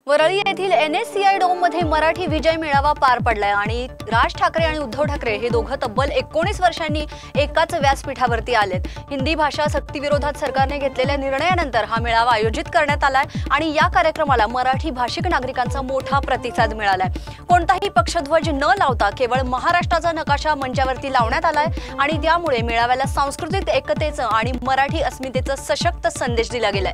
वरळी येथील NSCI dome मध्ये मराठी विजय मेळावा पार पडलाय आणि राज ठाकरे आणि उद्धव ठाकरे हे दोघं तब्बल 19 वर्षांनी एकाच व्यासपीठावरती आलेत। हिंदी भाषा सक्ती विरोधात सरकारने घेतलेल्या निर्णयानंतर हा मेळावा आयोजित करण्यात आलाय आणि या कार्यक्रमाला मराठी भाषिक नागरिकांचा मोठा प्रतिसाद मिळालाय। कोणताही पक्षध्वज न लावता केवळ महाराष्ट्राचा नकाशा मंचावरती लावण्यात आलाय आणि त्यामुळे मेळाव्याला सांस्कृतिक एकतेचं आणि मराठी अस्मितेचं सशक्त संदेश दिला गेलाय।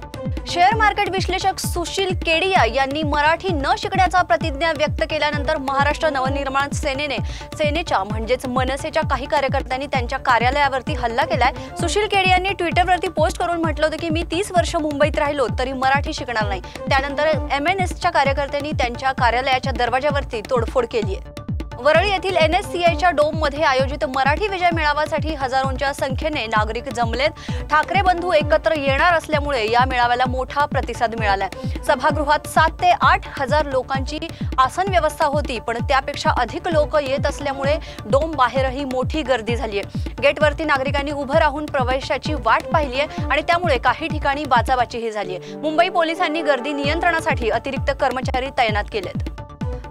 शेअर मार्केट विश्लेषक सुशील केडिया यांनी मराठी न शिकण्याचा प्रतिज्ञा व्यक्त केल्यानंतर महाराष्ट्र नवनिर्माण सेनेच्या म्हणजेच मनसेच्या काही कार्यकर्त्यांनी त्यांच्या कार्यालयावरती हल्ला केलाय। सुशील केडियांनी ट्विटरवरती पोस्ट करून म्हटलं होतं की मी 30 वर्ष मुंबईत राहिलो तरी मराठी शिकणार नाही। त्यानंतर MNSच्या कार्यकर्त्यांनी त्यांच्या कार्यालयाच्या दरवाजावरती तोडफोड केली आहे। वरळी येथील NSCIच्या डोम मध्ये आयोजित मराठी विजय मेळाव्यासाठी हजारोंच्या संख्येने नागरिक जमलेत। ठाकरे बंधू एकत्र येणार असल्यामुळे या मेळाव्याला मोठा प्रतिसाद मिळालाय। सभागृहात 7 ते 8 हजार लोकांची आसन व्यवस्था होती, पण त्यापेक्षा अधिक लोक येत असल्यामुळे डोम बाहेरही मोठी गर्दी झाली आहे। गेटवरती नागरिकांनी उभं राहून प्रवेशाची वाट पाहिली आहे आणि त्यामुळे काही ठिकाणी बाचाबाचीही झाली आहे। मुंबई पोलिसांनी गर्दी नियंत्रणासाठी अतिरिक्त कर्मचारी तैनात केलेत।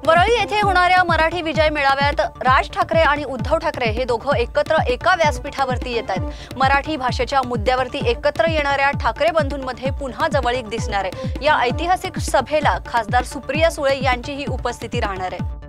वरळी येथे होणाऱ्या मराठी विजय मेळाव्यात राज ठाकरे आणि उद्धव ठाकरे हे दोघं एकत्र एका व्यासपीठावरती येत आहेत। मराठी भाषेच्या मुद्द्यावरती एकत्र येणाऱ्या ठाकरे बंधूंमध्ये पुन्हा जवळीक दिसणार आहे। या ऐतिहासिक सभेला खासदार सुप्रिया सुळे यांचीही उपस्थिती राहणार आहे।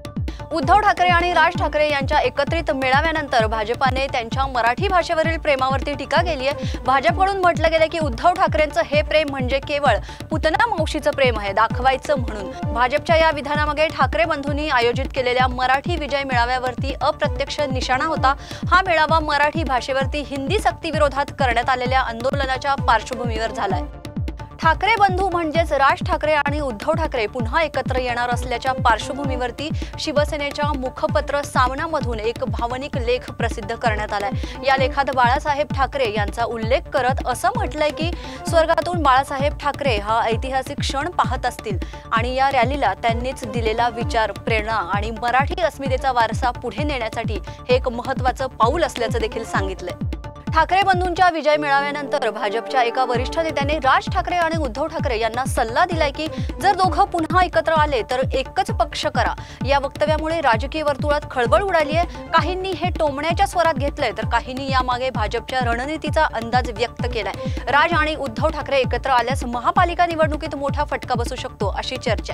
उद्धव ठाकरे आणि राज ठाकरे यांच्या एकत्रित मेळाव्यानंतर भाजपाने त्यांच्या मराठी भाषेवरील प्रेमावरती टीका केली आहे। भाजपकडून म्हटलं गेलं की उद्धव ठाकरेंचं हे प्रेम म्हणजे केवळ पुतना मावशीचं प्रेम आहे दाखवायचं म्हणून। भाजपच्या या विधानामागे ठाकरे बंधूंनी आयोजित केलेल्या मराठी विजय मेळाव्यावरती अप्रत्यक्ष निशाणा होता। हा मेळावा मराठी भाषेवरती हिंदी सक्ती विरोधात करण्यात आलेल्या आंदोलनाच्या पार्श्वभूमीवर झालाय। ठाकरे बंधू म्हणजेच राज ठाकरे आणि उद्धव ठाकरे पुन्हा एकत्र येणार असल्याच्या पार्श्वभूमीवरती शिवसेनेच्या मुखपत्र सामनामधून एक भावनिक लेख प्रसिद्ध करण्यात आलाय। या लेखात बाळासाहेब ठाकरे यांचा उल्लेख करत असं म्हटलंय की स्वर्गातून बाळासाहेब ठाकरे हा ऐतिहासिक क्षण पाहत असतील आणि या रॅलीला त्यांनीच दिलेला विचार, प्रेरणा आणि मराठी अस्मितेचा वारसा पुढे नेण्यासाठी हे एक महत्त्वाचं पाऊल असल्याचं देखील सांगितलंय। ठाकरे बंधूंच्या विजय मेळाव्यानंतर भाजपच्या एका वरिष्ठ नेत्याने राज ठाकरे आणि उद्धव ठाकरे यांना सल्ला दिलाय की जर दोघं पुन्हा एकत्र आले तर एकच पक्ष करा। या वक्तव्यामुळे राजकीय वर्तुळात खळबळ उडाली आहे। काहींनी हे टोमण्याच्या स्वरात घेतलंय तर काहींनी यामागे भाजपच्या रणनीतीचा अंदाज व्यक्त केलाय। राज आणि उद्धव ठाकरे एकत्र आल्यास महापालिका निवडणुकीत मोठा फटका बसू शकतो अशी चर्चा।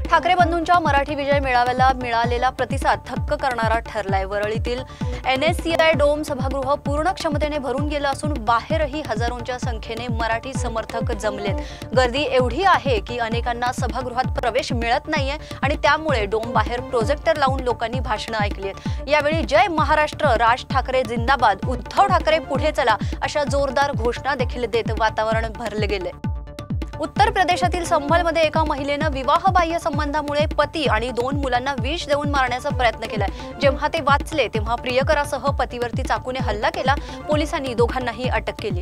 ठाकरे बंधूंच्या मराठी विजय मेळाव्याला मिळालेला प्रतिसाद थक्क करणारा ठरलाय। वरळीतील NSCI डोम सभागृह पूर्ण क्षमतेने भरून गेलं असून बाहेरही हजारोंच्या संख्येने मराठी समर्थक जमलेत। गर्दी एवढी आहे की अनेकांना सभागृहात प्रवेश मिळत नाहीये आणि त्यामुळे डोम बाहेर प्रोजेक्टर लावून लोकांनी भाषणं ऐकली आहेत। यावेळी जय महाराष्ट्र, राज ठाकरे जिंदाबाद, उद्धव ठाकरे पुढे चला अशा जोरदार घोषणा देखील देत वातावरण भरले गेले। उत्तर प्रदेशातील संभलमध्ये एका महिलेनं विवाहबाह्य संबंधामुळे पती आणि 2 मुलांना विष देऊन मारण्याचा प्रयत्न केलाय। जेव्हा ते वाचले तेव्हा प्रियकरासह पतीवरती चाकूने हल्ला केला। पोलिसांनी दोघांनाही अटक केली।